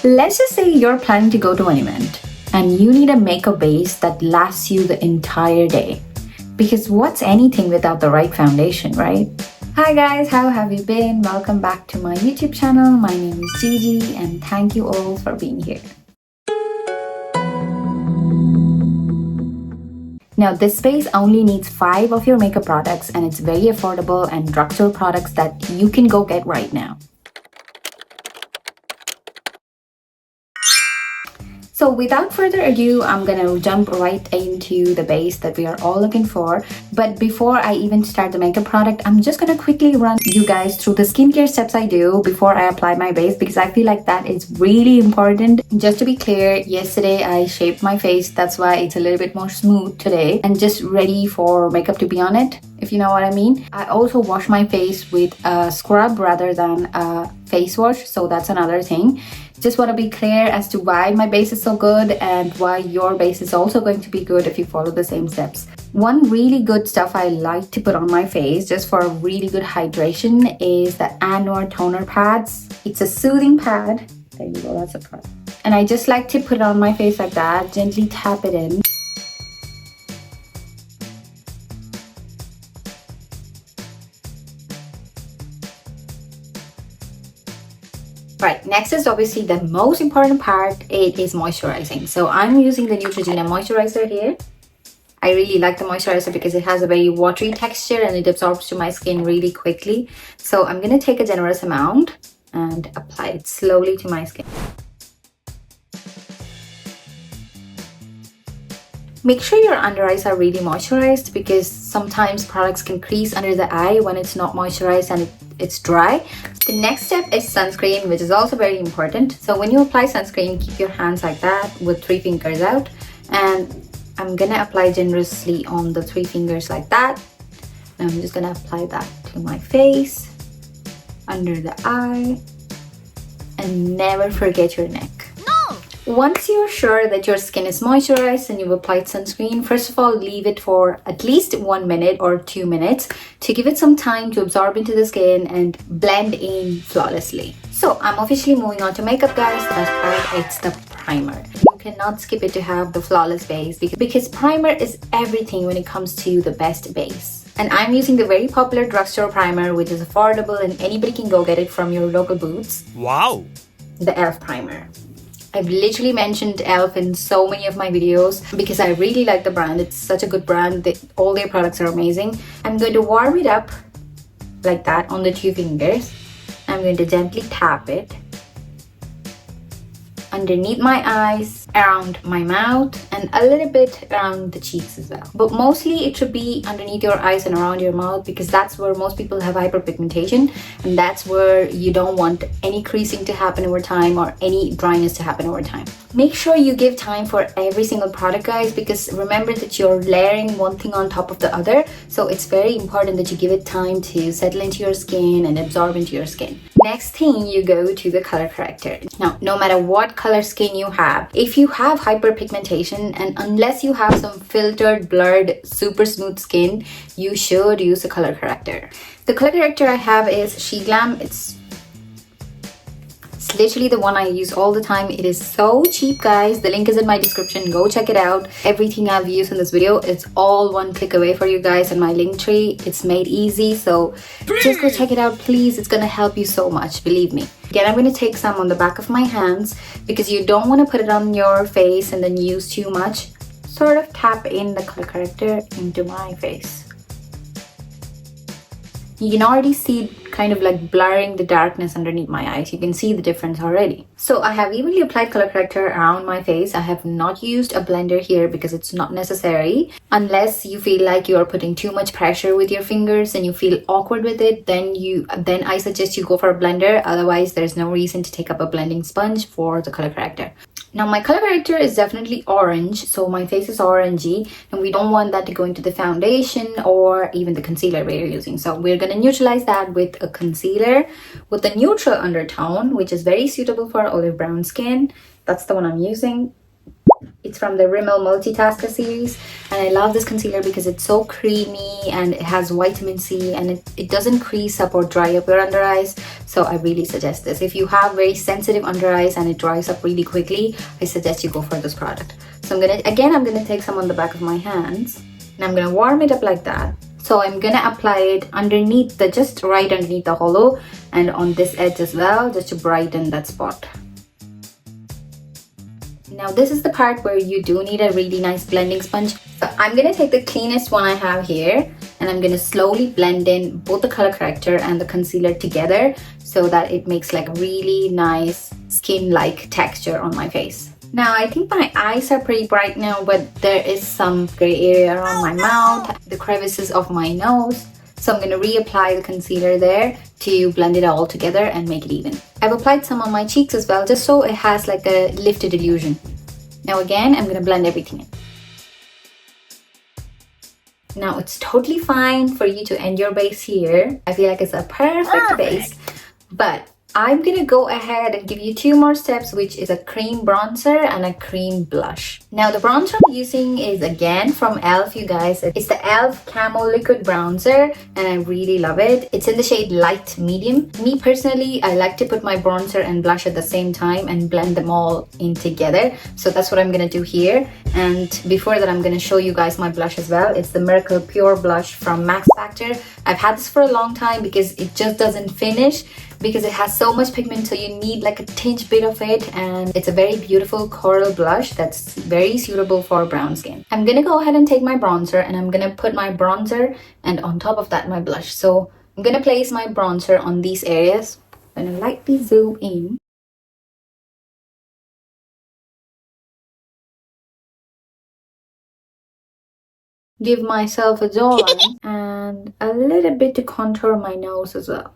Let's just say you're planning to go to an event and you need a makeup base that lasts you the entire day. Because what's anything without the right foundation, right? Hi guys, how have you been? Welcome back to my YouTube channel. My name is Gigi and thank you all for being here. Now this base only needs 5 of your makeup products and it's very affordable and drugstore products that you can go get right now. So without further ado, I'm gonna jump right into the base that we are all looking for. But before I even start the makeup product, I'm just gonna quickly run you guys through the skincare steps I do before I apply my base, because I feel like that is really important. Just to be clear, yesterday I shaped my face, that's why it's a little bit more smooth today and just ready for makeup to be on it, if you know what I mean. I also wash my face with a scrub rather than a face wash, so that's another thing. Just want to be clear as to why my base is so good and why your base is also going to be good if you follow the same steps. One really good stuff I like to put on my face just for a really good hydration is the Anwar toner pads. It's a soothing pad. There you go, that's a pad. And I just like to put it on my face like that, gently tap it in. Right, next is obviously the most important part. It is moisturizing. So I'm using the Neutrogena moisturizer here. I really like the moisturizer because it has a very watery texture and it absorbs to my skin really quickly. So I'm going to take a generous amount and apply it slowly to my skin. Make sure your under eyes are really moisturized because sometimes products can crease under the eye when it's not moisturized and it's dry. The next step is sunscreen, which is also very important. So when you apply sunscreen, keep your hands like that with 3 fingers out. And I'm gonna apply generously on the 3 fingers like that. And I'm just gonna apply that to my face, under the eye, and never forget your neck. Once you're sure that your skin is moisturized and you've applied sunscreen, first of all, leave it for at least 1 minute or 2 minutes to give it some time to absorb into the skin and blend in flawlessly. So I'm officially moving on to makeup, guys. The best part, it's the primer. You cannot skip it to have the flawless base because primer is everything when it comes to the best base. And I'm using the very popular drugstore primer, which is affordable and anybody can go get it from your local booths. Wow! The e.l.f. primer. I've literally mentioned e.l.f. in so many of my videos because I really like the brand. It's such a good brand. All their products are amazing. I'm going to warm it up like that on the 2 fingers. I'm going to gently tap it underneath my eyes, around my mouth, and a little bit around the cheeks as well. But mostly it should be underneath your eyes and around your mouth because that's where most people have hyperpigmentation and that's where you don't want any creasing to happen over time or any dryness to happen over time. Make sure you give time for every single product, guys, because remember that you're layering one thing on top of the other. So it's very important that you give it time to settle into your skin and absorb into your skin. Next thing, you go to the color corrector. Now, no matter what color skin you have, if you have hyperpigmentation and unless you have some filtered, blurred, super smooth skin, you should use a color corrector. The color corrector I have is She Glam. It's literally the one I use all the time. It is so cheap, guys. The link is in my description. Go check it out. Everything I've used in this video, it's all one click away for you guys in my link tree. It's made easy, so just go check it out, please. It's gonna help you so much, believe me. Again, I'm going to take some on the back of my hands because you don't want to put it on your face and then use too much. Sort of tap in the color corrector into my face. You can already see kind of like blurring the darkness underneath my eyes. You can see the difference already. So I have evenly applied color corrector around my face. I have not used a blender here because it's not necessary. Unless you feel like you're putting too much pressure with your fingers and you feel awkward with it, then I suggest you go for a blender. Otherwise, there's no reason to take up a blending sponge for the color corrector. Now my color corrector is definitely orange, so my face is orangey and we don't want that to go into the foundation or even the concealer we're using. So we're going to neutralize that with a concealer with a neutral undertone, which is very suitable for olive brown skin. That's the one I'm using. It's from the Rimmel Multitasker series, and I love this concealer because it's so creamy and it has vitamin C, and it doesn't crease up or dry up your under eyes. So I really suggest this. If you have very sensitive under eyes and it dries up really quickly, I suggest you go for this product. So I'm gonna take some on the back of my hands, and I'm gonna warm it up like that. So I'm gonna apply it underneath just right underneath the hollow, and on this edge as well, just to brighten that spot. Now this is the part where you do need a really nice blending sponge. So I'm gonna take the cleanest one I have here, and I'm gonna slowly blend in both the color corrector and the concealer together so that it makes like a really nice skin-like texture on my face. Now I think my eyes are pretty bright now, but there is some gray area around my mouth, the crevices of my nose. So I'm going to reapply the concealer there to blend it all together and make it even. I've applied some on my cheeks as well, just so it has like a lifted illusion. Now again, I'm going to blend everything in. Now it's totally fine for you to end your base here. I feel like it's a perfect base, but I'm gonna go ahead and give you two more steps, which is a cream bronzer and a cream blush. Now the bronzer I'm using is again from e.l.f. you guys. It's the e.l.f. Camo Liquid Bronzer, and I really love it. It's in the shade Light Medium. Me personally, I like to put my bronzer and blush at the same time and blend them all in together. So that's what I'm gonna do here. And before that, I'm gonna show you guys my blush as well. It's the Miracle Pure Blush from Max Factor. I've had this for a long time because it just doesn't finish, because it has so much pigment, so you need like a tinge bit of it, and it's a very beautiful coral blush that's very suitable for brown skin. I'm gonna go ahead and take my bronzer, and I'm gonna put my bronzer and on top of that my blush. So I'm gonna place my bronzer on these areas. I'm gonna lightly zoom in. Give myself a jawline and a little bit to contour my nose as well.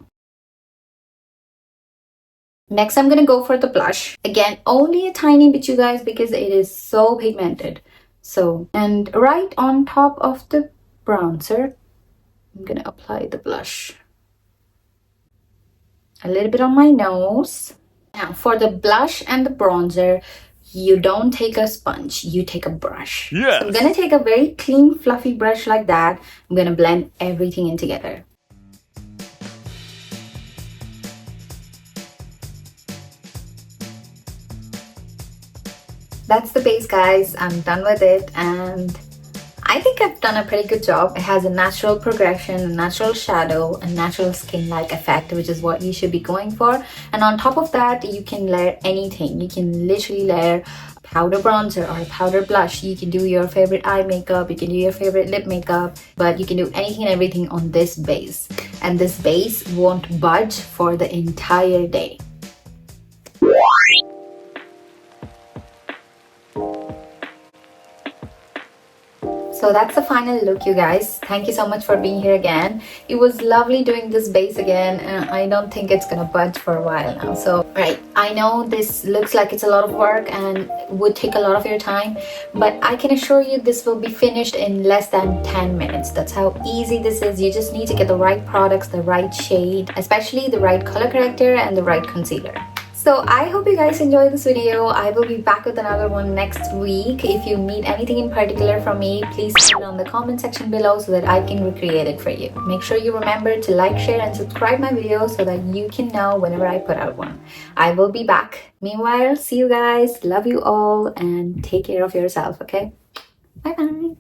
Next, I'm gonna go for the blush. Again, only a tiny bit, you guys, because it is so pigmented. So, and right on top of the bronzer, I'm gonna apply the blush. A little bit on my nose. Now, for the blush and the bronzer, you don't take a sponge, you take a brush. Yes. So I'm gonna take a very clean, fluffy brush like that. I'm gonna blend everything in together. That's the base, guys. I'm done with it, and I think I've done a pretty good job. It has a natural progression, a natural shadow, a natural skin-like effect, which is what you should be going for. And on top of that, you can layer anything. You can literally layer a powder bronzer or a powder blush. You can do your favorite eye makeup, you can do your favorite lip makeup, but you can do anything and everything on this base. And this base won't budge for the entire day. So that's the final look, you guys. Thank you so much for being here again. It was lovely doing this base again, and I don't think it's gonna budge for a while now. So, right, I know this looks like it's a lot of work and would take a lot of your time, but I can assure you this will be finished in less than 10 minutes. That's how easy this is. You just need to get the right products, the right shade, especially the right color corrector and the right concealer. So I hope you guys enjoyed this video. I will be back with another one next week. If you need anything in particular from me, please put it on the comment section below so that I can recreate it for you. Make sure you remember to like, share, and subscribe my videos so that you can know whenever I put out one. I will be back. Meanwhile, see you guys. Love you all and take care of yourself, okay? Bye-bye.